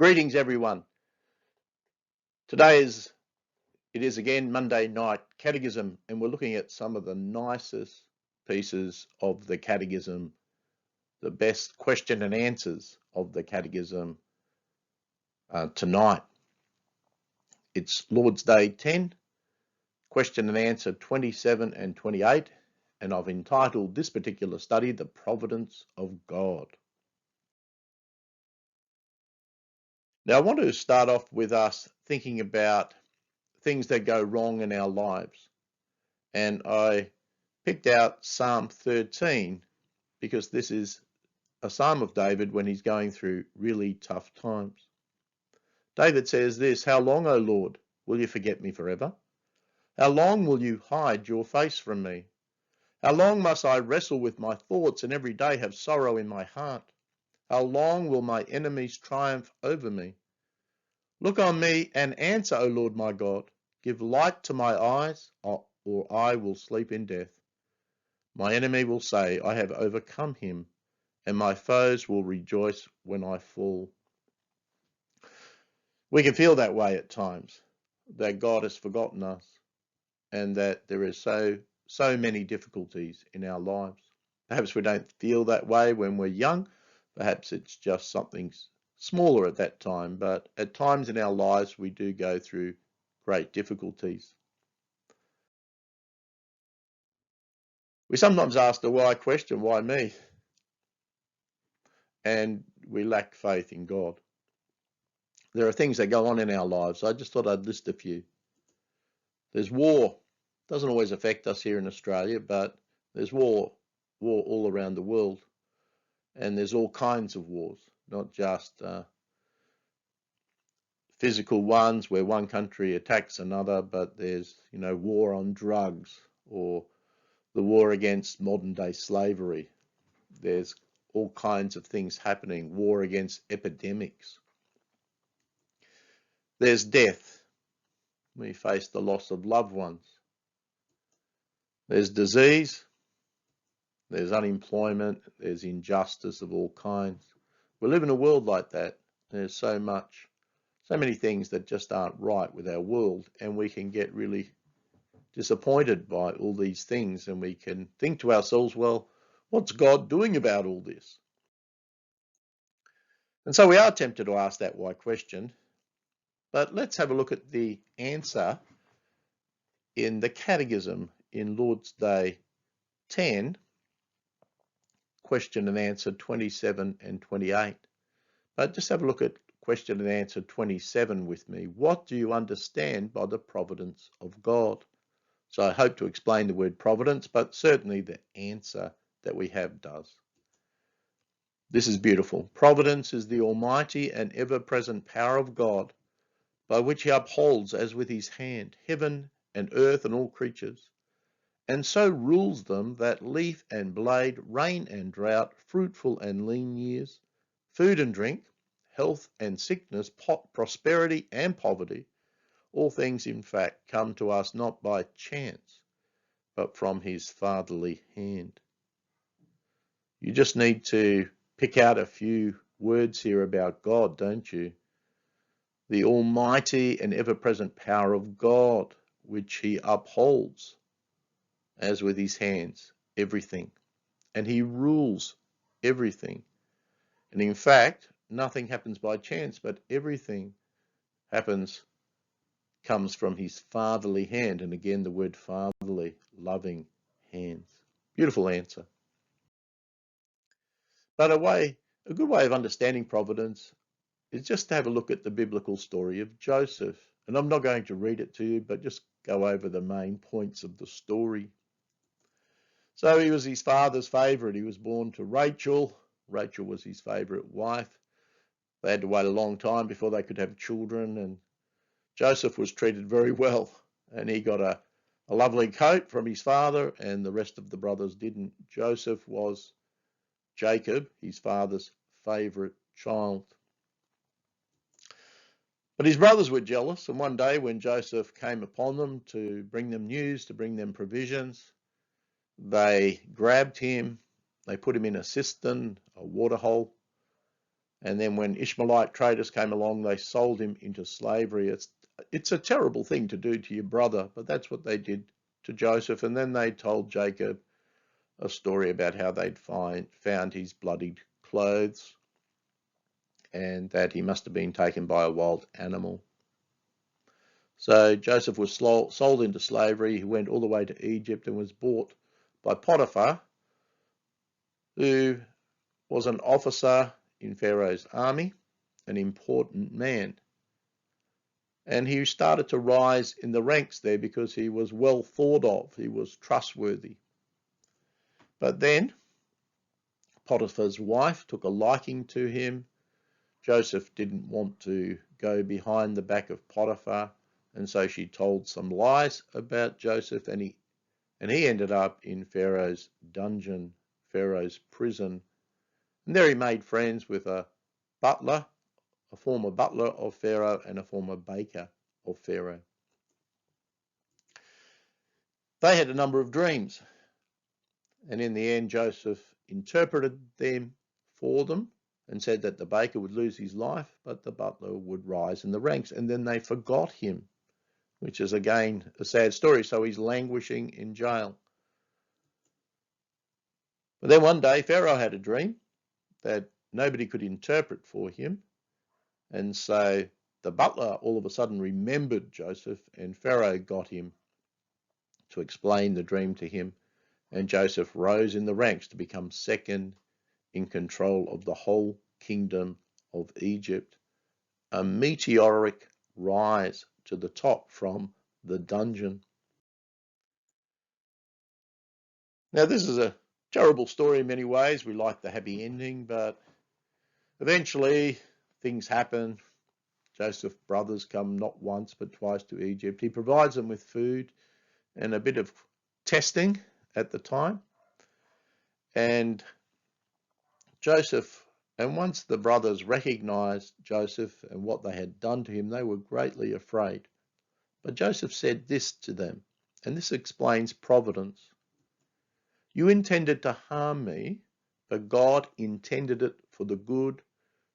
Greetings, everyone. It is again Monday night catechism, and we're looking at some of the nicest pieces of the catechism, the best question and answers of the catechism tonight. It's Lord's Day 10, question and answer 27 and 28, and I've entitled this particular study, The Providence of God. Now, I want to start off with us thinking about things that go wrong in our lives. And I picked out Psalm 13 because this is a psalm of David when he's going through really tough times. David says this, "How long, O Lord, will you forget me forever? How long will you hide your face from me? How long must I wrestle with my thoughts and every day have sorrow in my heart? How long will my enemies triumph over me? Look on me and answer, O Lord my God. Give light to my eyes, or I will sleep in death. My enemy will say, I have overcome him, and my foes will rejoice when I fall." We can feel that way at times, that God has forgotten us, and that there is so many difficulties in our lives. Perhaps we don't feel that way when we're young. Perhaps it's just something smaller at that time, but at times in our lives we do go through great difficulties. We sometimes ask the why question, why me? And we lack faith in God. There are things that go on in our lives. I just thought I'd list a few. There's war. Doesn't always affect us here in Australia, but there's war all around the world. And there's all kinds of wars, not just physical ones where one country attacks another, but there's, war on drugs or the war against modern day slavery. There's all kinds of things happening, war against epidemics. There's death. We face the loss of loved ones. There's disease. There's unemployment. There's injustice of all kinds. We live in a world like that. There's so many things that just aren't right with our world, and we can get really disappointed by all these things, and we can think to ourselves, well, what's God doing about all this? And so we are tempted to ask that why question, but let's have a look at the answer in the Catechism in Lord's Day 10, question and answer 27 and 28. But just have a look at question and answer 27 with me. What do you understand by the providence of God? So I hope to explain the word providence, but certainly the answer that we have does. This is beautiful. Providence is the almighty and ever-present power of God, by which he upholds as with his hand heaven and earth and all creatures, and so rules them that leaf and blade, rain and drought, fruitful and lean years, food and drink, health and sickness, prosperity and poverty, all things in fact come to us not by chance, but from his fatherly hand. You just need to pick out a few words here about God, don't you? The almighty and ever-present power of God, which he upholds as with his hands, everything. And he rules everything. And in fact, nothing happens by chance, but everything comes from his fatherly hand. And again, the word fatherly, loving hands. Beautiful answer. But a good way of understanding providence is just to have a look at the biblical story of Joseph. And I'm not going to read it to you, but just go over the main points of the story. So he was his father's favourite. He was born to Rachel. Rachel was his favourite wife. They had to wait a long time before they could have children, and Joseph was treated very well. And he got a lovely coat from his father, and the rest of the brothers didn't. Joseph was Jacob, his father's favourite child. But his brothers were jealous, and one day when Joseph came upon them to bring them news, to bring them provisions, they grabbed him, they put him in a cistern, a water hole, And then when Ishmaelite traders came along, they sold him into slavery. It's a terrible thing to do to your brother, but that's what they did to Joseph. And then they told Jacob a story about how they'd found his bloodied clothes and that he must have been taken by a wild animal. So Joseph was sold into slavery. He went all the way to Egypt and was bought by Potiphar, who was an officer in Pharaoh's army, an important man. And he started to rise in the ranks there because he was well thought of. He was trustworthy. But then Potiphar's wife took a liking to him. Joseph didn't want to go behind the back of Potiphar, and so she told some lies about Joseph, and he ended up in Pharaoh's dungeon, Pharaoh's prison. And there he made friends with a butler, a former butler of Pharaoh, and a former baker of Pharaoh. They had a number of dreams, and in the end Joseph interpreted them for them and said that the baker would lose his life, but the butler would rise in the ranks, and then they forgot him, which is again a sad story. So he's languishing in jail. But then one day Pharaoh had a dream that nobody could interpret for him, and so the butler all of a sudden remembered Joseph, and Pharaoh got him to explain the dream to him, and Joseph rose in the ranks to become second in control of the whole kingdom of Egypt. A meteoric rise to the top from the dungeon. Now, this is a terrible story in many ways. We like the happy ending, but eventually things happen. Joseph's brothers come not once but twice to Egypt. He provides them with food and a bit of testing at the time. And once the brothers recognized Joseph and what they had done to him, they were greatly afraid. But Joseph said this to them, and this explains providence. You intended to harm me, but God intended it for the good,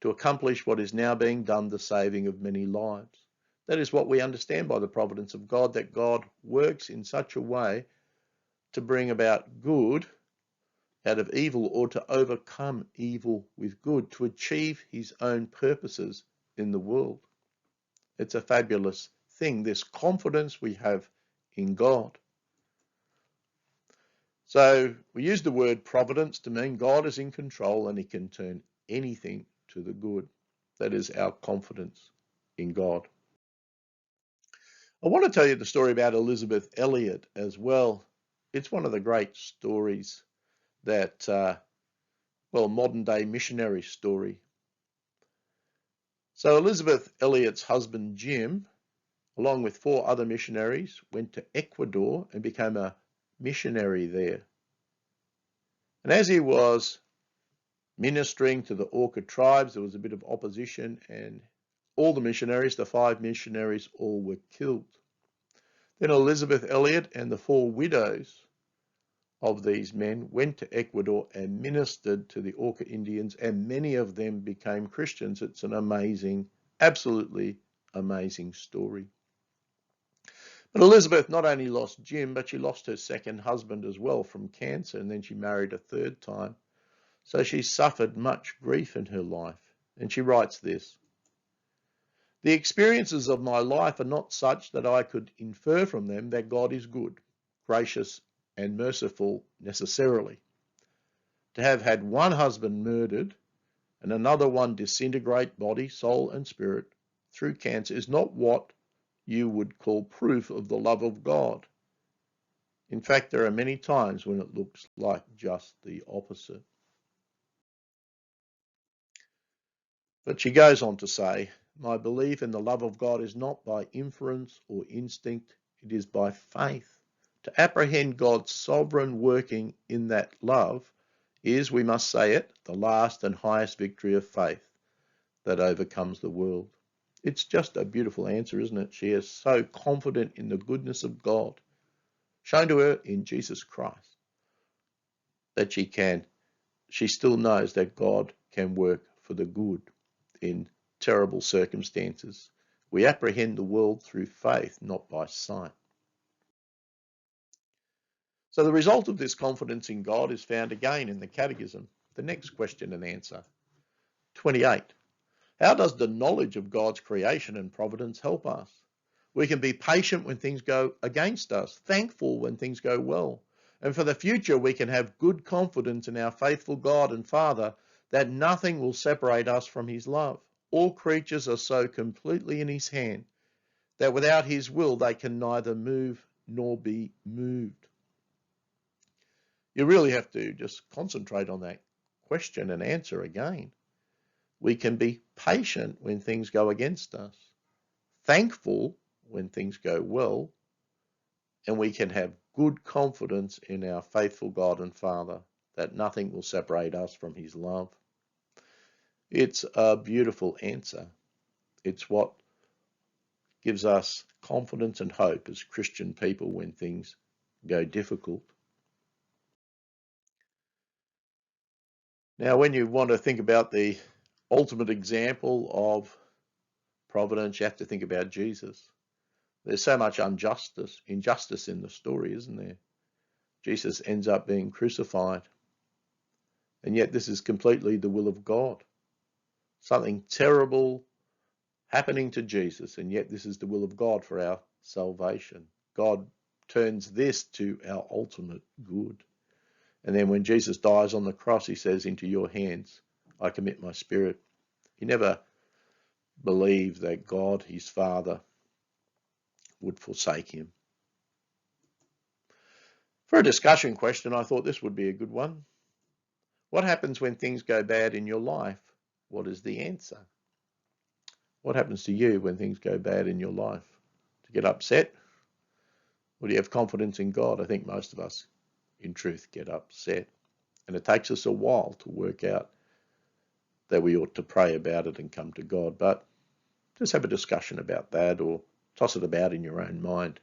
to accomplish what is now being done, the saving of many lives. That is what we understand by the providence of God, that God works in such a way to bring about good out of evil, or to overcome evil with good, to achieve his own purposes in the world. It's a fabulous thing, this confidence we have in God. So we use the word providence to mean God is in control and he can turn anything to the good. That is our confidence in God. I want to tell you the story about Elizabeth Elliott as well. It's one of the great stories that, modern day missionary story. So Elizabeth Elliott's husband Jim, along with 4 other missionaries, went to Ecuador and became a missionary there. And as he was ministering to the Orca tribes, there was a bit of opposition, and all the missionaries, the 5 missionaries, all were killed. Then Elizabeth Elliott and the 4 widows of these men went to Ecuador and ministered to the Orca Indians, and many of them became Christians. It's an amazing, absolutely amazing story. But Elizabeth not only lost Jim, but she lost her second husband as well from cancer, and then she married a 3rd time. So she suffered much grief in her life. And she writes this: the experiences of my life are not such that I could infer from them that God is good, gracious, and merciful necessarily. To have had one husband murdered and another one disintegrate body, soul, and spirit through cancer is not what you would call proof of the love of God. In fact, there are many times when it looks like just the opposite. But she goes on to say, my belief in the love of God is not by inference or instinct, it is by faith. To apprehend God's sovereign working in that love is, we must say it, the last and highest victory of faith that overcomes the world. It's just a beautiful answer, isn't it? She is so confident in the goodness of God, shown to her in Jesus Christ, that she still knows that God can work for for the good in terrible circumstances. We apprehend the world through faith, not by sight. So the result of this confidence in God is found again in the Catechism. The next question and answer. 28. How does the knowledge of God's creation and providence help us? We can be patient when things go against us, thankful when things go well. And for the future, we can have good confidence in our faithful God and Father that nothing will separate us from his love. All creatures are so completely in his hand that without his will, they can neither move nor be moved. You really have to just concentrate on that question and answer again. We can be patient when things go against us, thankful when things go well, and we can have good confidence in our faithful God and Father that nothing will separate us from his love. It's a beautiful answer. It's what gives us confidence and hope as Christian people when things go difficult. Now, when you want to think about the ultimate example of providence, you have to think about Jesus. There's so much injustice in the story, isn't there? Jesus ends up being crucified. And yet this is completely the will of God. Something terrible happening to Jesus, and yet this is the will of God for our salvation. God turns this to our ultimate good. And then when Jesus dies on the cross, he says, into your hands I commit my spirit. He never believed that God, his Father, would forsake him. For a discussion question, I thought this would be a good one. What happens when things go bad in your life? What is the answer? What happens to you when things go bad in your life? Do you get upset? Or do you have confidence in God? I think most of us, in truth, get upset. And it takes us a while to work out that we ought to pray about it and come to God. But just have a discussion about that, or toss it about in your own mind.